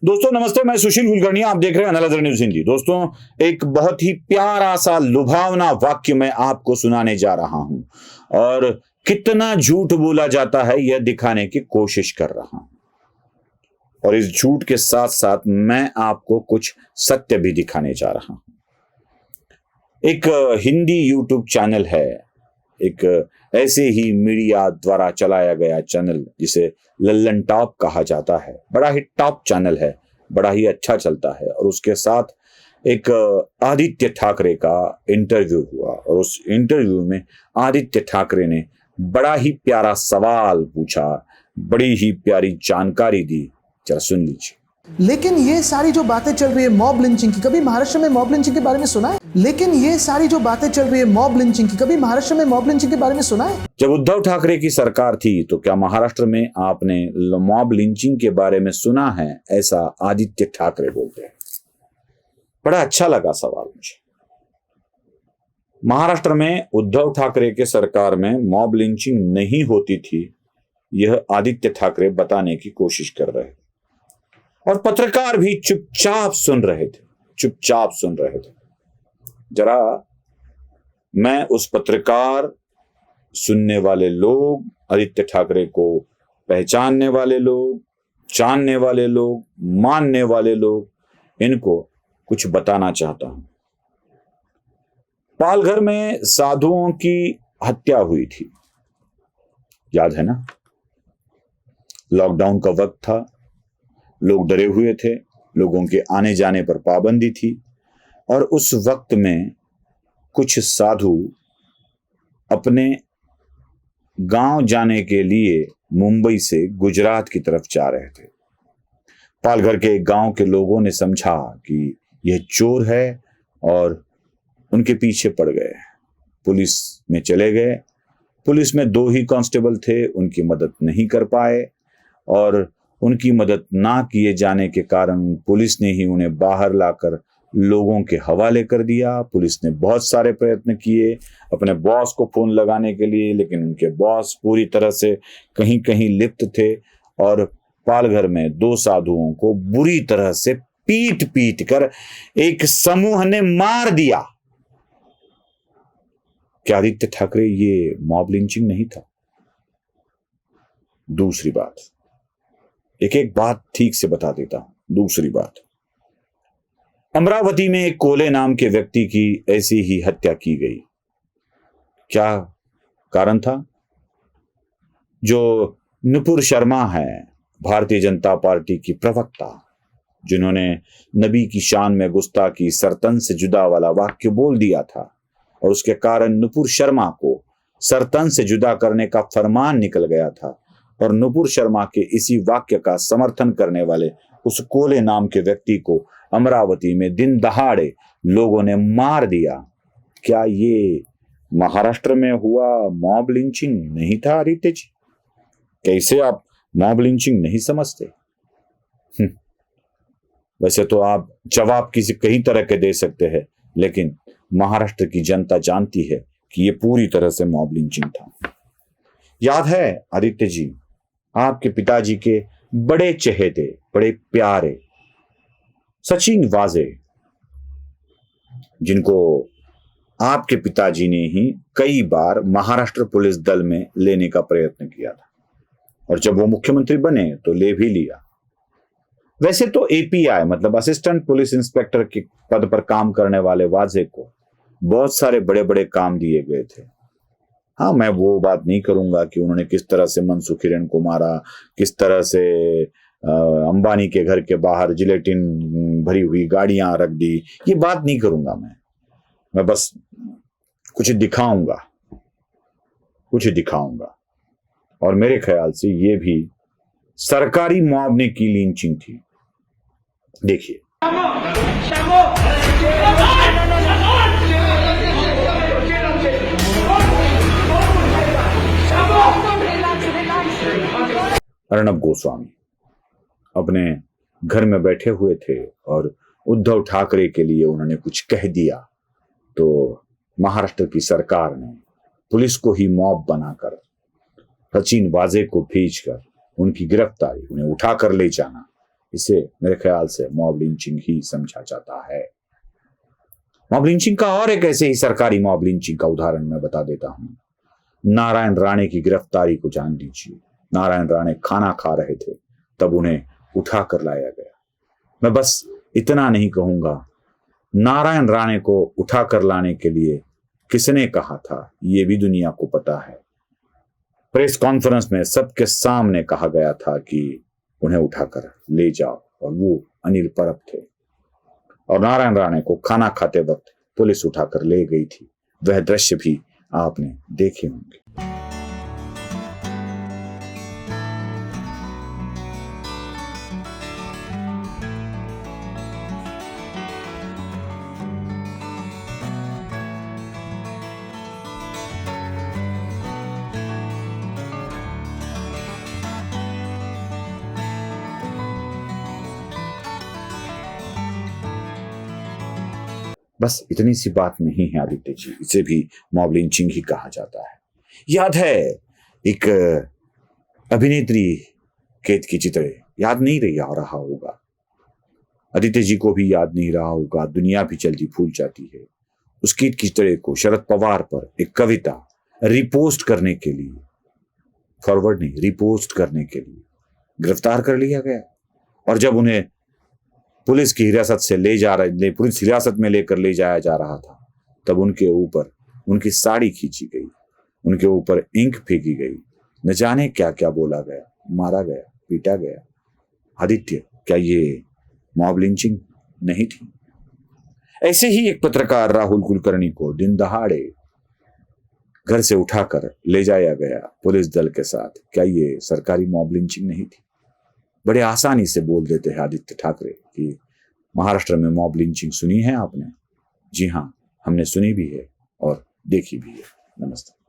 दोस्तों नमस्ते, मैं सुशील कुलकर्णी, आप देख रहे हैं एनालाइजर न्यूज हिंदी। दोस्तों, एक बहुत ही प्यारा सा लुभावना वाक्य मैं आपको सुनाने जा रहा हूं और कितना झूठ बोला जाता है यह दिखाने की कोशिश कर रहा हूं। और इस झूठ के साथ साथ मैं आपको कुछ सत्य भी दिखाने जा रहा हूं। एक हिंदी यूट्यूब चैनल है, एक ऐसे ही मीडिया द्वारा चलाया गया चैनल जिसे लल्लन टॉप कहा जाता है। बड़ा ही टॉप चैनल है, बड़ा ही अच्छा चलता है। और उसके साथ एक आदित्य ठाकरे का इंटरव्यू हुआ और उस इंटरव्यू में आदित्य ठाकरे ने बड़ा ही प्यारा सवाल पूछा, बड़ी ही प्यारी जानकारी दी। जरा सुन लीजिए। लेकिन ये सारी जो बातें चल रही है मॉब लिंचिंग की, कभी महाराष्ट्र में मॉब लिंचिंग के बारे में सुना है? लेकिन ये सारी जो बातें चल रही है मॉब लिंचिंग की, कभी महाराष्ट्र में मॉब लिंचिंग के बारे में सुना है? जब उद्धव ठाकरे की सरकार थी तो क्या महाराष्ट्र में आपने मॉब लिंचिंग के बारे में सुना है? ऐसा आदित्य ठाकरे बोलते हैं। बड़ा अच्छा लगा सवाल मुझे। महाराष्ट्र में उद्धव ठाकरे के सरकार में मॉब लिंचिंग नहीं होती थी, यह आदित्य ठाकरे बताने की कोशिश कर रहे थे और पत्रकार भी चुपचाप सुन रहे थे। जरा मैं उस पत्रकार, सुनने वाले लोग, आदित्य ठाकरे को पहचानने वाले लोग, जानने वाले लोग, मानने वाले लोग, इनको कुछ बताना चाहता हूं। पालघर में साधुओं की हत्या हुई थी, याद है ना? लॉकडाउन का वक्त था, लोग डरे हुए थे, लोगों के आने जाने पर पाबंदी थी और उस वक्त में कुछ साधु अपने गांव जाने के लिए मुंबई से गुजरात की तरफ जा रहे थे। पालघर के गांव के लोगों ने समझा कि यह चोर है और उनके पीछे पड़ गए। पुलिस में चले गए। पुलिस में 2 ही कांस्टेबल थे, उनकी मदद नहीं कर पाए और उनकी मदद ना किए जाने के कारण पुलिस ने ही उन्हें बाहर लाकर लोगों के हवाले कर दिया। पुलिस ने बहुत सारे प्रयत्न किए अपने बॉस को फोन लगाने के लिए, लेकिन उनके बॉस पूरी तरह से कहीं कहीं लिप्त थे और पालघर में 2 साधुओं को बुरी तरह से पीट पीट कर एक समूह ने मार दिया। क्या आदित्य ठाकरे ये मॉब लिंचिंग नहीं था? दूसरी बात, एक बात ठीक से बता देता हूं। दूसरी बात, अमरावती में एक कोले नाम के व्यक्ति की ऐसी ही हत्या की गई। क्या कारण था? जो नुपुर शर्मा है, भारतीय जनता पार्टी की प्रवक्ता, जिन्होंने नबी की शान में गुस्ताखी, सरतन से जुदा वाला वाक्य बोल दिया था और उसके कारण नुपुर शर्मा को सरतन से जुदा करने का फरमान निकल गया था और नुपुर शर्मा के इसी वाक्य का समर्थन करने वाले उस कोले नाम के व्यक्ति को अमरावती में दिन दहाड़े लोगों ने मार दिया। क्या ये महाराष्ट्र में हुआ मॉब लिंचिंग नहीं था आदित्य जी? कैसे आप मॉब लिंचिंग नहीं समझते? वैसे तो आप जवाब किसी कई तरह के दे सकते हैं, लेकिन महाराष्ट्र की जनता जानती है कि ये पूरी तरह से मॉब लिंचिंग था। याद है आदित्य जी, आपके पिताजी के बड़े चहेते, बड़े प्यारे सचिन वाजे, जिनको आपके पिताजी ने ही कई बार महाराष्ट्र पुलिस दल में लेने का प्रयत्न किया था और जब वो मुख्यमंत्री बने तो ले भी लिया। वैसे तो एपीआई मतलब असिस्टेंट पुलिस इंस्पेक्टर के पद पर काम करने वाले वाजे को बहुत सारे बड़े बड़े काम दिए गए थे। हाँ, मैं वो बात नहीं करूंगा कि उन्होंने किस तरह से मनसुख हिरेन को मारा, किस तरह से अंबानी के घर के बाहर जिलेटिन भरी हुई गाड़ियां रख दी, ये बात नहीं करूंगा। मैं बस कुछ दिखाऊंगा और मेरे ख्याल से ये भी सरकारी मॉब ने की लिंचिंग थी। देखिए, अर्णब गोस्वामी अपने घर में बैठे हुए थे और उद्धव ठाकरे के लिए उन्होंने कुछ कह दिया तो महाराष्ट्र की सरकार ने पुलिस को ही मॉब बनाकर, सचिन वाजे को भेजकर उनकी गिरफ्तारी, उन्हें उठाकर ले जाना, इसे मेरे ख्याल से मॉब लिंचिंग ही समझा जाता है। मॉब लिंचिंग का और एक ऐसे ही सरकारी मॉब लिंचिंग का उदाहरण मैं बता देता हूं। नारायण राणे की गिरफ्तारी को जान लीजिए। नारायण राणे खाना खा रहे थे, तब उन्हें उठाकर लाया गया। मैं बस इतना नहीं कहूंगा, नारायण राणे को उठाकर लाने के लिए किसने कहा था ये भी दुनिया को पता है। प्रेस कॉन्फ्रेंस में सबके सामने कहा गया था कि उन्हें उठाकर ले जाओ, और वो अनिल परब थे। और नारायण राणे को खाना खाते वक्त पुलिस उठाकर ले गई थी। वह दृश्य भी आपने देखे होंगे। बस इतनी सी बात नहीं है आदित्य जी, इसे भी मॉब लिंचिंग ही कहा जाता है। याद है एक अभिनेत्री केत की चित्र, याद नहीं रहा होगा, आदित्य जी को भी याद नहीं रहा होगा, दुनिया भी जल्दी भूल जाती है। उस केत की चित्र को शरद पवार पर एक कविता रिपोस्ट करने के लिए, फॉरवर्ड नहीं रिपोस्ट करने के लिए गिरफ्तार कर लिया गया। और जब उन्हें पुलिस की हिरासत से पुलिस हिरासत में लेकर ले जाया जा रहा था, तब उनके ऊपर उनकी साड़ी खींची गई, उनके ऊपर इंक फेंकी गई, न जाने क्या क्या बोला गया, मारा गया, पीटा गया। आदित्य, क्या ये मॉब लिंचिंग नहीं थी? ऐसे ही एक पत्रकार राहुल कुलकर्णी को दिन दहाड़े घर से उठाकर ले जाया गया पुलिस दल के साथ। क्या ये सरकारी मॉब लिंचिंग नहीं थी? बड़े आसानी से बोल देते हैं आदित्य ठाकरे कि महाराष्ट्र में मॉब लिंचिंग सुनी है आपने? जी हाँ, हमने सुनी भी है और देखी भी है। नमस्ते।